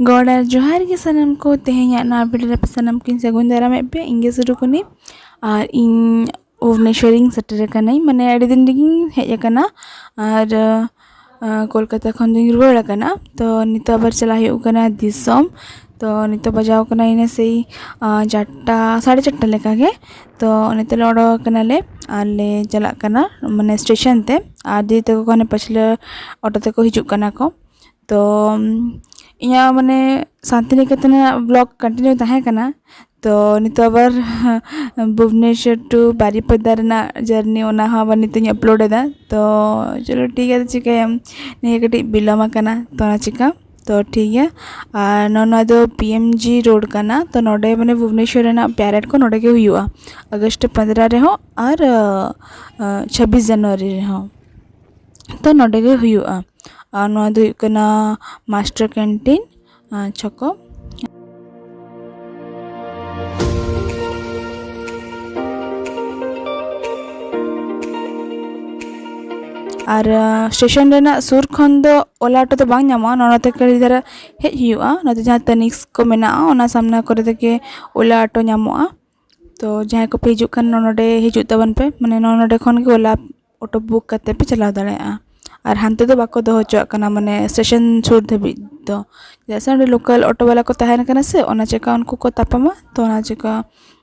गौड़ा जोहार के सनम को तेहेኛ ना वीडियो रे सनम किन सगुन दारामे पे इंगे सुरुकुनी और इन भुवनेश्वरिंग सेटर कनाई माने अड़ी दिन दिगिन हेज कना और कोलकाता खन दिन रुवाड़ कना तो नितो आबार चला हुयु कना दिसोम तो नितो बजाव कना इने सेई 4:30 लेका गे तो नितो लड़ो कना ले आले चला कना माने स्टेशन ते आ दी ते को ने पछले ऑटो ते को हिजु कना को तो इया माने शांतिनिकेतन ब्लॉग कंटिन्यू ताहे कना तो नितो आबार भुवनेश्वर टू बारीपदा रेना जर्नी ओना हा आबार नितो अपलोड एदा तो चलो ठीक है चिका ने कटी बिलम कना तो ना चिका तो ठीक है और नोना दो पीएमजी रोड कना तो नोडे माने भुवनेश्वर रेना पैरेड को नोडे के हुआ अगस्त 15 रे हो और 26 जनवरी रे हो तो नोडे के हुआ और नोआ दो कना मास्टर कैंटीन छको और स्टेशन रेना सुर खन दो ओला ऑटो तो बांग नामा नोनाते कड़ी दरा हेज हुआ नोते जहां तनिक्स को मेना ओना सामना करे तके ओला ऑटो नामोआ तो जहां को पे हिजुक खान नोडे हिजुक तबन पे माने नोडे खन के ओला ऑटो बुक करते पे चला दाड़ेआ और हानते तो बाको दो होचो कना माने स्टेशन सुर धबी तो जैसे लोकल ऑटो वाला को तहन कना से ओना चेका उनको को तापामा तो ओना चेका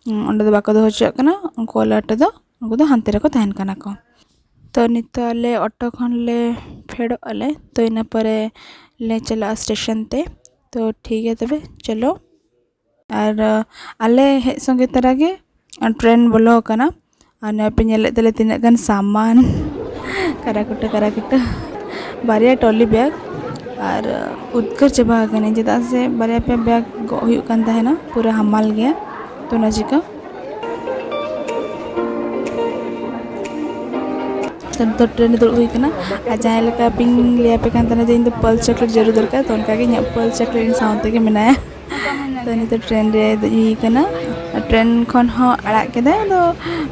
ओंडे दो बाको दो होचो कना उनको ओला ऑटो दो उनको दो हानते रे को तहन कना को तो नितो आले ऑटो खन ले फेडो आले तो इना परे ले चला स्टेशन ते तो ठीक है तबे चलो और आले हे संगे तरह के ट्रेन बोलो कना और ने पे नेले तले तिना गन सामान कराकुटा बारिया टॉली बैग और उद्कर चबा कने जदा से बारिया पे बैग गो हुयु कान ताहेना पूरा हमाल गया तो ना चिका तो ट्रेन दुड़ हुई कना आ जहां लेका पिंग लिया पे कान तना जे इन तो पल्स चॉकलेट जरूर दरकार तो उनका के nya पल्स चॉकलेट साउंड के मेनाया तो नि तो ट्रेन रे ही कना ट्रेन खन हो अड़ा केदा तो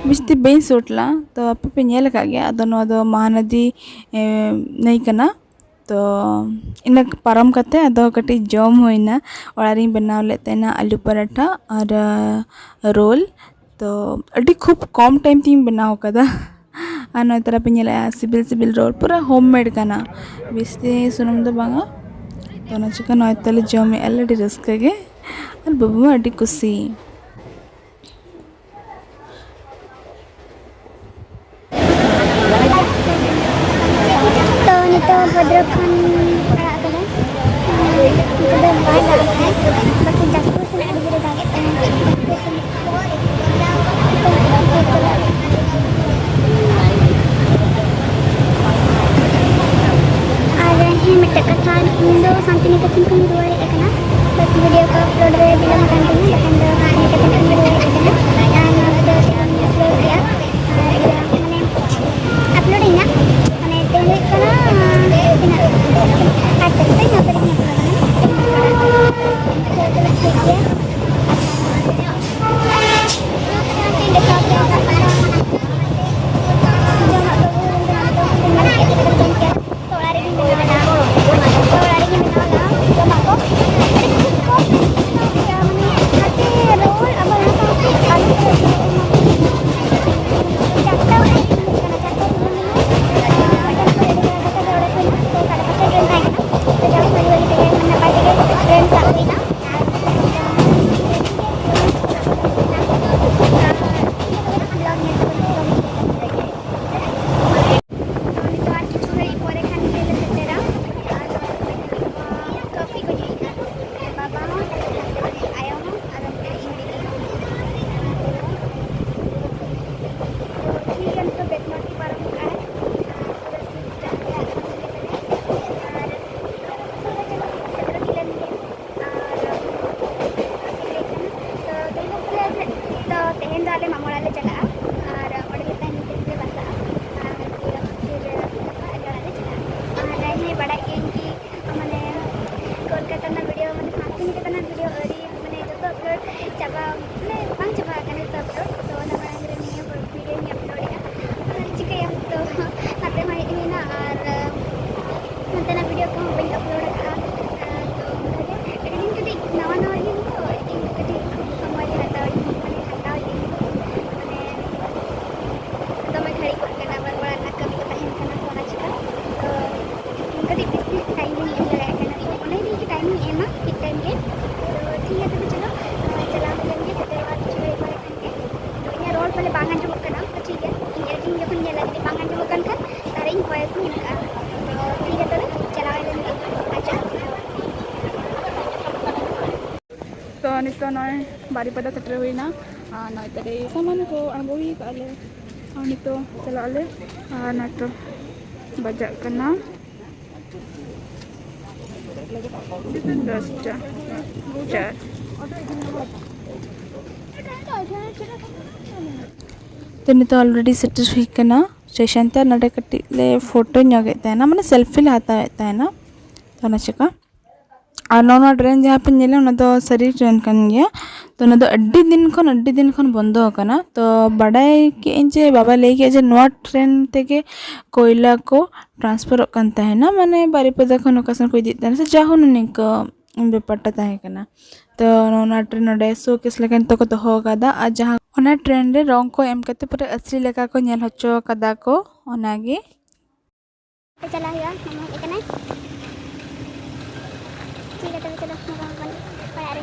बिस्ती बेन सोटला तो आपे पे नेल का गया अदो नो दो महानदी नहीं कना तो इन पारम कते अदो कटी जम होइना ओरारी बनाव लेतेना आलू पराठा और रोल तो अडी खूब कम टाइम तीन बनाव कदा और नय तरह पे नेला सिबिल रोल पूरा होममेड कना बिस्ती सुनुम दो बांगा तो ना चिका नय तले जमे अलरेडी रस्का गे और बाबू अडी खुशी तो नितो भद्रक खन अड़ा कदा नितो दो बाय दाग है बाकी जासपुर से अड़ी रे दाग कथा इंदो शांतिनिकेतन खन रुवाड़े एकना बस वीडियो को अपलोड रे बिलम कंटिन्यू लेकिन दो शांतिनिकेतन खन रुवाड़े एकना यान दो अपलोड किया माने अपलोड इना माने ते हुई कना तिना आठ तक ना तक अपलोड ᱛᱟᱦᱚᱞᱮ ᱵᱟᱝ ᱟᱸᱡᱚᱢᱚᱜ ᱠᱟᱱᱟ ᱛᱚ ᱴᱷᱤᱠ ᱜᱮᱭᱟ ᱤᱧ ᱮᱰᱤᱴᱤᱝ ᱡᱚᱠᱷᱚᱱ ᱧᱮᱞᱟ ᱡᱩᱫᱤ ᱵᱟᱝ ᱟᱸᱡᱚᱢᱚᱜ ᱠᱟᱱ ᱠᱷᱟᱱ ᱛᱟᱦᱚᱞᱮ ᱤᱧ ᱵᱷᱚᱭᱮᱥ ᱤᱧ ᱮᱢ ᱠᱟᱜᱼᱟ ᱛᱚ ᱴᱷᱤᱠ ᱜᱮᱭᱟ ᱛᱚᱵᱮ ᱪᱟᱞᱟᱣ ᱞᱮᱱ ᱜᱮ ᱟᱪᱪᱷᱟ तो नितो नॉय बारीपदा सेटर हुईना नॉय तरे सामान को आंगो हुई काले और नितो चला ले नाटो बजा करना 10:04 तो नितो ऑलरेडी सेटर हुई करना स्टेशन ते नडे कटी ले फोटो ᱧᱚᱜ ᱮ ᱛᱟᱦᱮᱱᱟ ᱢᱟᱱᱮ सेल्फी ले हाताव ᱛᱟᱦᱮᱱᱟ तो ना चेका और नवा ट्रेन जहाँ पे नेले उन दो सरी ट्रेन कन गया तो उन दो अड्डी दिन खन बंद होकना तो बड़ाई के जे बाबा ले के जे नवा ट्रेन तेगे कोयला को ट्रांसफर कन तहना माने बारीपदा खन ओकासन को इदी तहना से जाहुन निक बेपारटा तहे कना तो नवा ट्रेन नडे सो किस लेकन तो को दोहो कदा आ जहाँ ओना ट्रेन रे रंग को एम कते पूरा असली लेका को नेल होचो कदा को ओनागे चला हुआ हम एकना ठीक है तब चलो हम पड़ा रे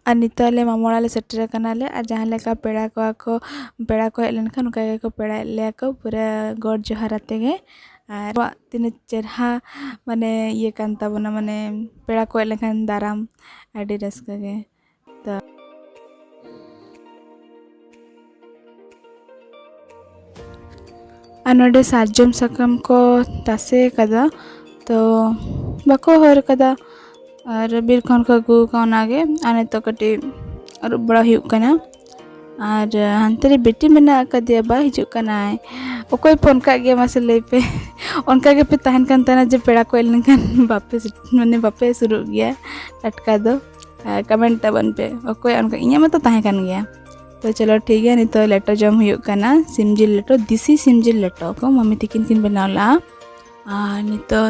और नितले मामोड़ा ले सेटर कनाले और जहाँ लेका पेड़ा को हेज लेनखान उनका को पेड़ा ले को पूरा गॉड जोहार आतेगे और तीन चेहरा माने ये कान ताबोना माने पेड़ा को हेज लेनखान दाराम आडी रस्का गे तो नोडे सार्जम सकम को तासे कदा तो बाको हर कदा और बीर खन को अगू कागे आने तो कटी और बड़ा हुकना और हानते बेटी मेना कदिया बा हिजुकना ओकोय फोन का गे मासे ले पे उनका के पे तहन कान तना जे पेड़ा को एलनकान बापे माने बापे शुरू गया टटका दो कमेंट तबन पे ओकोय उनका इኛ मत तहन कान गया तो चलो ठीक है नितो लेटो जम हुकना सिमजिल लेटो दिसी सिमजिल लेटो को मम्मी तिकिन किन बनावला नितो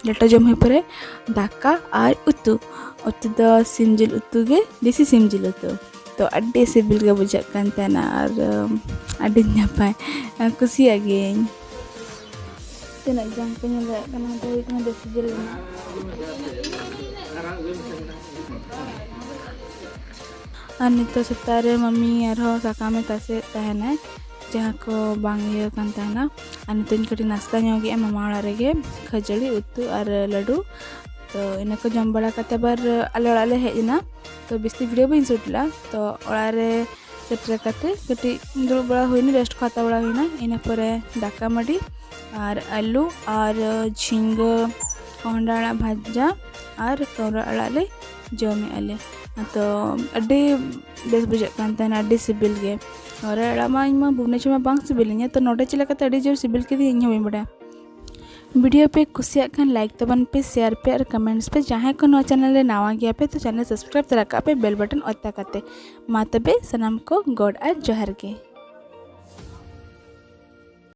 लेटो जम हुई परे दाका और उतु उतु दो सिमजिल उतु गे देसी सिमजिल उतु तो अड्डे सिबिल गे बुझा कान तना और अड्डे नपाय कुसिया गे तना एग्जाम पे नेले कना तो इतना देसी जिल और नितो सतारे मम्मी और साका में तासे तहना जहाँ को बांगिया कान तहना और नितो कटी नाश्ता ᱧᱚᱜ मामा ओड़ा रेगे खजड़ी उतु और लड्डू तो इना को जम बड़ा कते बार आले ओड़ा ले हेजना तो बेसी वीडियो बइन शूटला तो ओड़ा रे सेटर कते कटी दुड़ बड़ा हुईनी रेस्ट खाता बड़ा हुईना इना परे दाका मडी और आलू और झिंगा कोंडा भाजा और कौरा अड़ा ले जमे आले तो अड्डी बेस बुझा कान तहना अड्डी सिबिल गे और अड़ा मा इमा भुवनेश्वर में बांग सिबिलिया तो नोडे चला कते अड्डी जोर सिबिल के इन हमें बड़ा वीडियो पे कुसिया खान लाइक तबन पे शेयर पे और कमेंट्स पे जहाँ को नवा चैनल रे नावा गया पे तो चैनल सब्सक्राइब तरा पे बेल बटन ओत्ता कते मा तबे सनाम को गॉड और जोहार के।